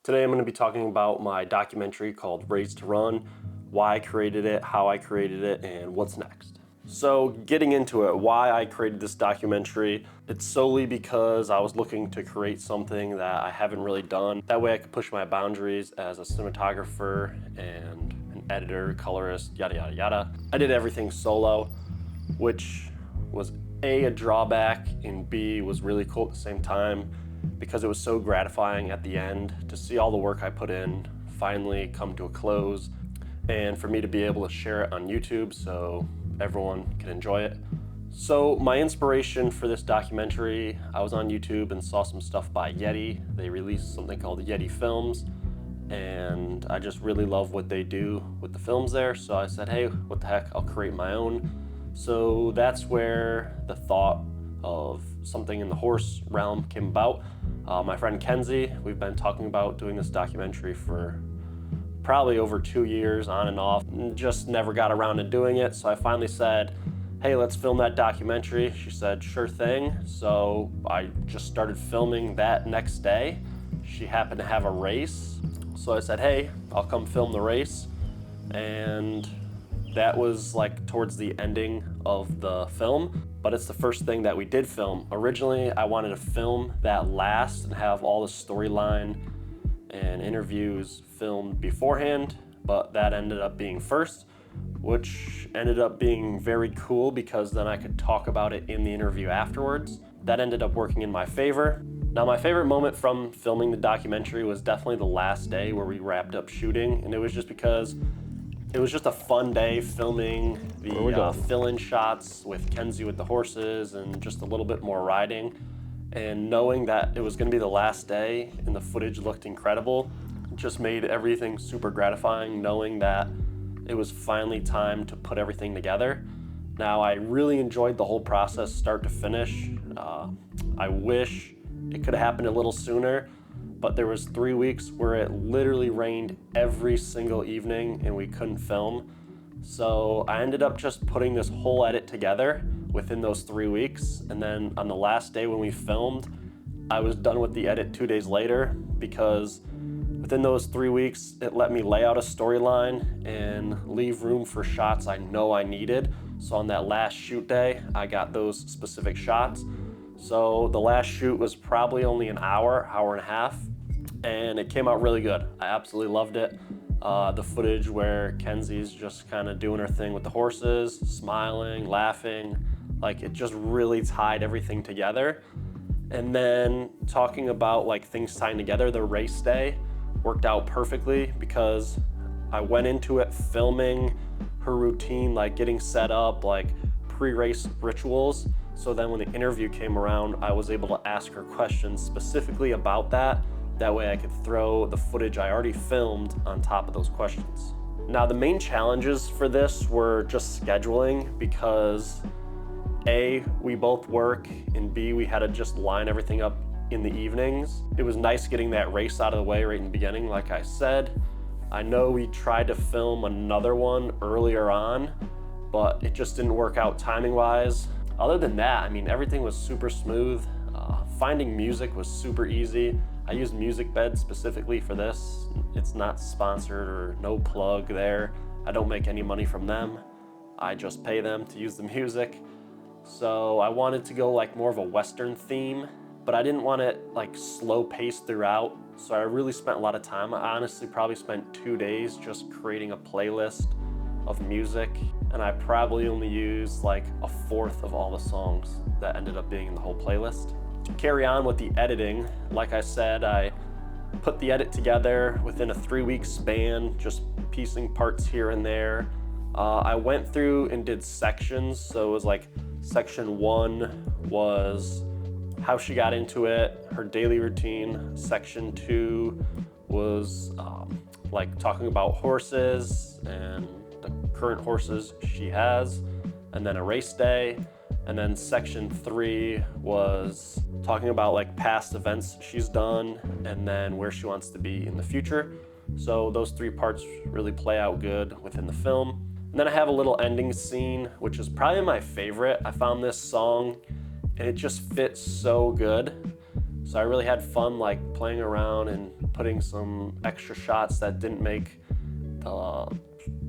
Today I'm going to be talking about my documentary called Raised to Run, why I created it, how I created it, and what's next. So getting into it, why I created this documentary, it's solely because I was looking to create something that I haven't really done. That way I could push my boundaries as a cinematographer and an editor, colorist, yada yada yada. I did everything solo, which was A, a drawback, and B, was really cool at the same time because it was so gratifying at the end to see all the work I put in finally come to a close, and for me to be able to share it on YouTube so everyone can enjoy it. So my inspiration for this documentary, I was on YouTube and saw some stuff by Yeti. They released something called Yeti Films, and I just really love what they do with the films there. So I said, hey, what the heck, I'll create my own. So that's where the thought of something in the horse realm came about. My friend Kenzie, we've been talking about doing this documentary for probably over 2 years on and off, and just never got around to doing it. So I finally said, hey, let's film that documentary. She said, sure thing. So I just started filming that next day. She happened to have a race. So I said, hey, I'll come film the race. And that was like towards the ending of the film, but it's the first thing that we did film. Originally, I wanted to film that last and have all the storyline and interviews filmed beforehand, but that ended up being first, which ended up being very cool because then I could talk about it in the interview afterwards. That ended up working in my favor. Now, my favorite moment from filming the documentary was definitely the last day where we wrapped up shooting, and it was just because it was just a fun day filming the fill-in shots with Kenzie with the horses and just a little bit more riding. And knowing that it was gonna be the last day and the footage looked incredible just made everything super gratifying, knowing that it was finally time to put everything together. Now, I really enjoyed the whole process start to finish. I wish it could have happened a little sooner, but there was 3 weeks where it literally rained every single evening and we couldn't film. So I ended up just putting this whole edit together within those 3 weeks. And then on the last day when we filmed, I was done with the edit 2 days later because within those 3 weeks, it let me lay out a storyline and leave room for shots I know I needed. So on that last shoot day, I got those specific shots. So the last shoot was probably only an hour and a half, and it came out really good. I absolutely loved it. The footage where Kenzie's just kind of doing her thing with the horses, smiling, laughing, like it just really tied everything together. And then talking about like things tying together, the race day worked out perfectly because I went into it filming her routine, like getting set up, like pre-race rituals. So then when the interview came around, I was able to ask her questions specifically about that. That way I could throw the footage I already filmed on top of those questions. Now, the main challenges for this were just scheduling because A, we both work, and B, we had to just line everything up in the evenings. It was nice getting that race out of the way right in the beginning, like I said. I know we tried to film another one earlier on, but it just didn't work out timing-wise. Other than that, I mean, everything was super smooth. Finding music was super easy. I used MusicBed specifically for this. It's not sponsored or no plug there. I don't make any money from them. I just pay them to use the music. So I wanted to go like more of a Western theme, but I didn't want it like slow paced throughout. So I really spent a lot of time. I honestly probably spent 2 days just creating a playlist of music, and I probably only used like a fourth of all the songs that ended up being in the whole playlist. To carry on with the editing, like I said, I put the edit together within a 3-week span, just piecing parts here and there. I went through and did sections, so it was like section 1 was how she got into it, her daily routine. Section 2 was like talking about horses and the current horses she has, and then a race day. And then section 3 was talking about like past events she's done and then where she wants to be in the future. So those 3 parts really play out good within the film. And then I have a little ending scene, which is probably my favorite. I found this song and it just fits so good. So I really had fun like playing around and putting some extra shots that didn't make the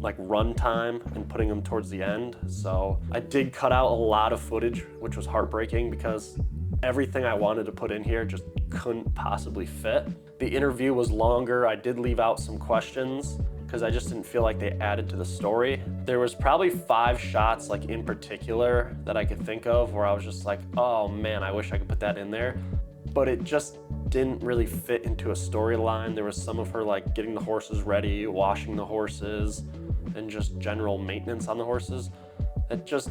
like run time and putting them towards the end. So I did cut out a lot of footage, which was heartbreaking because everything I wanted to put in here just couldn't possibly fit. The interview was longer. I did leave out some questions because I just didn't feel like they added to the story. There was probably 5 shots like in particular that I could think of where I was just like, oh man, I wish I could put that in there. But it just didn't really fit into a storyline. There was some of her like getting the horses ready, washing the horses, and just general maintenance on the horses. It just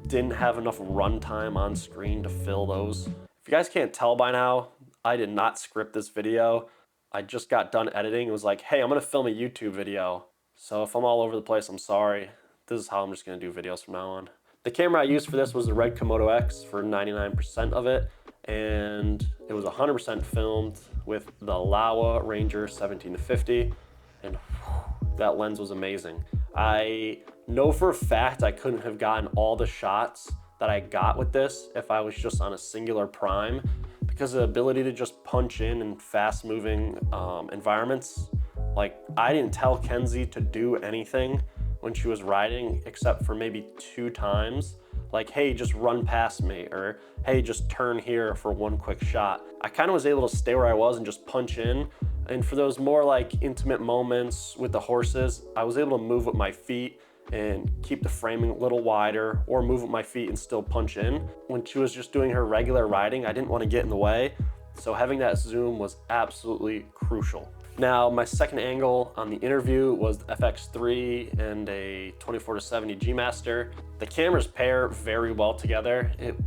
didn't have enough runtime on screen to fill those. If you guys can't tell by now, I did not script this video. I just got done editing. It was like, hey, I'm gonna film a YouTube video. So if I'm all over the place, I'm sorry. This is how I'm just gonna do videos from now on. The camera I used for this was the Red Komodo X for 99% of it. And it was 100% filmed with the Laowa Ranger 17-50. And that lens was amazing. I know for a fact I couldn't have gotten all the shots that I got with this if I was just on a singular prime, because the ability to just punch in fast moving environments, like I didn't tell Kenzie to do anything when she was riding except for maybe 2 times. Like, hey, just run past me, or hey, just turn here for one quick shot. I kind of was able to stay where I was and just punch in. And for those more like intimate moments with the horses, I was able to move with my feet and keep the framing a little wider, or move with my feet and still punch in. When she was just doing her regular riding, I didn't want to get in the way. So having that zoom was absolutely crucial. Now, my second angle on the interview was the FX3 and a 24-70 G Master. The cameras pair very well together. It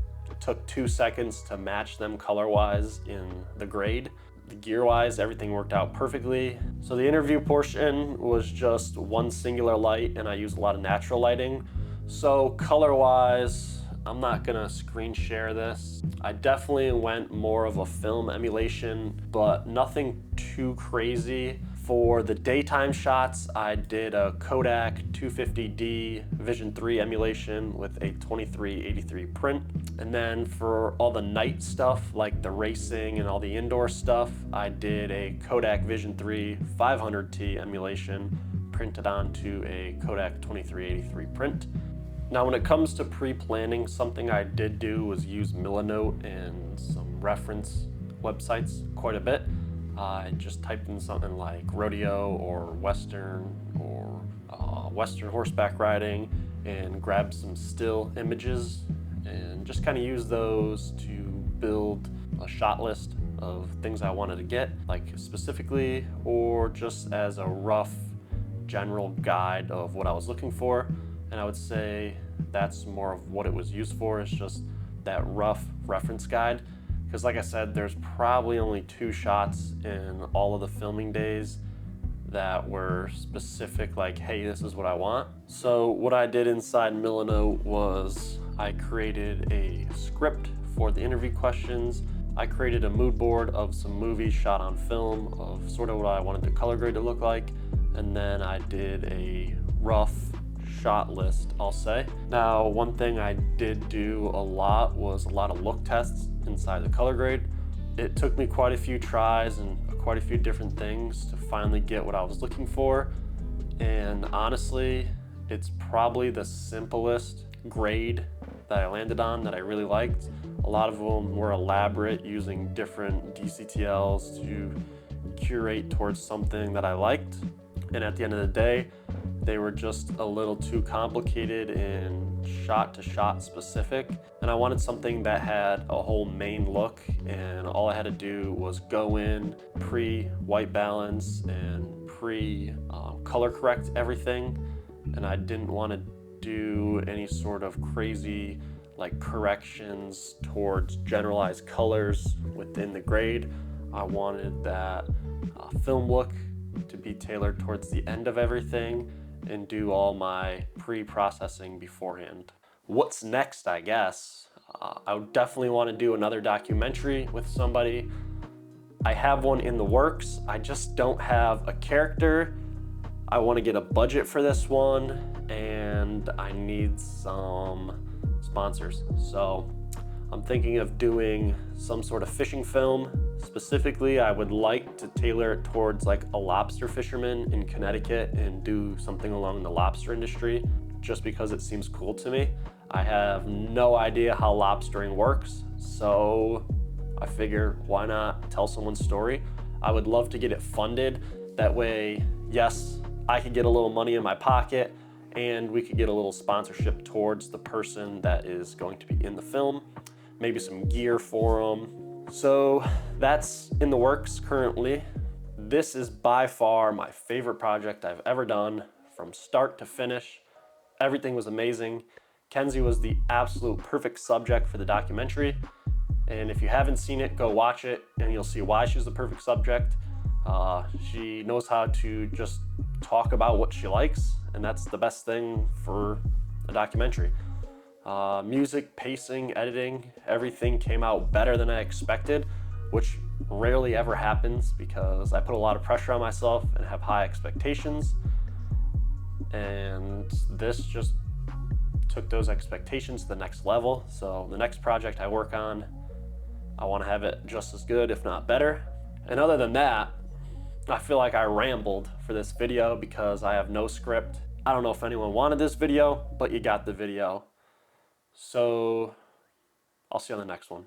took 2 seconds to match them color-wise in the grade. The gear-wise, everything worked out perfectly. So the interview portion was just one singular light, and I used a lot of natural lighting. So color-wise, I'm not gonna screen share this. I definitely went more of a film emulation, but nothing too crazy. For the daytime shots, I did a Kodak 250D Vision 3 emulation with a 2383 print. And then for all the night stuff, like the racing and all the indoor stuff, I did a Kodak Vision 3 500T emulation printed onto a Kodak 2383 print. Now, when it comes to pre-planning, something I did do was use Milanote and some reference websites quite a bit. I just typed in something like Rodeo or Western horseback riding and grabbed some still images and just kind of used those to build a shot list of things I wanted to get, like specifically, or just as a rough general guide of what I was looking for. And I would say that's more of what it was used for, is just that rough reference guide. Because like I said, there's probably only 2 shots in all of the filming days that were specific, like, hey, this is what I want. So what I did inside Milanote was I created a script for the interview questions. I created a mood board of some movies shot on film of sort of what I wanted the color grade to look like. And then I did a rough shot list, I'll say. Now, one thing I did do a lot was a lot of look tests inside the color grade. It took me quite a few tries and quite a few different things to finally get what I was looking for. And honestly, it's probably the simplest grade that I landed on that I really liked. A lot of them were elaborate, using different DCTLs to curate towards something that I liked. And at the end of the day, they were just a little too complicated and shot-to-shot specific. And I wanted something that had a whole main look, and all I had to do was go in, pre-white balance and pre-color correct everything. And I didn't want to do any sort of crazy like corrections towards generalized colors within the grade. I wanted that film look to be tailored towards the end of everything and do all my pre-processing beforehand. What's next, I guess? I would definitely want to do another documentary with somebody. I have one in the works. I just don't have a character. I want to get a budget for this one, and I need some sponsors. So I'm thinking of doing some sort of fishing film. Specifically, I would like to tailor it towards like a lobster fisherman in Connecticut and do something along the lobster industry, just because it seems cool to me. I have no idea how lobstering works, so I figure why not tell someone's story. I would love to get it funded. That way, yes, I could get a little money in my pocket and we could get a little sponsorship towards the person that is going to be in the film, maybe some gear for them. So that's in the works currently. This is by far my favorite project I've ever done from start to finish. Everything was amazing. Kenzie was the absolute perfect subject for the documentary. And if you haven't seen it, go watch it and you'll see why she's the perfect subject. She knows how to just talk about what she likes, and that's the best thing for a documentary. Music, pacing, editing, everything came out better than I expected, which rarely ever happens because I put a lot of pressure on myself and have high expectations. And this just took those expectations to the next level. So the next project I work on, I want to have it just as good, if not better. And other than that, I feel like I rambled for this video because I have no script. I don't know if anyone wanted this video, but you got the video. So I'll see you on the next one.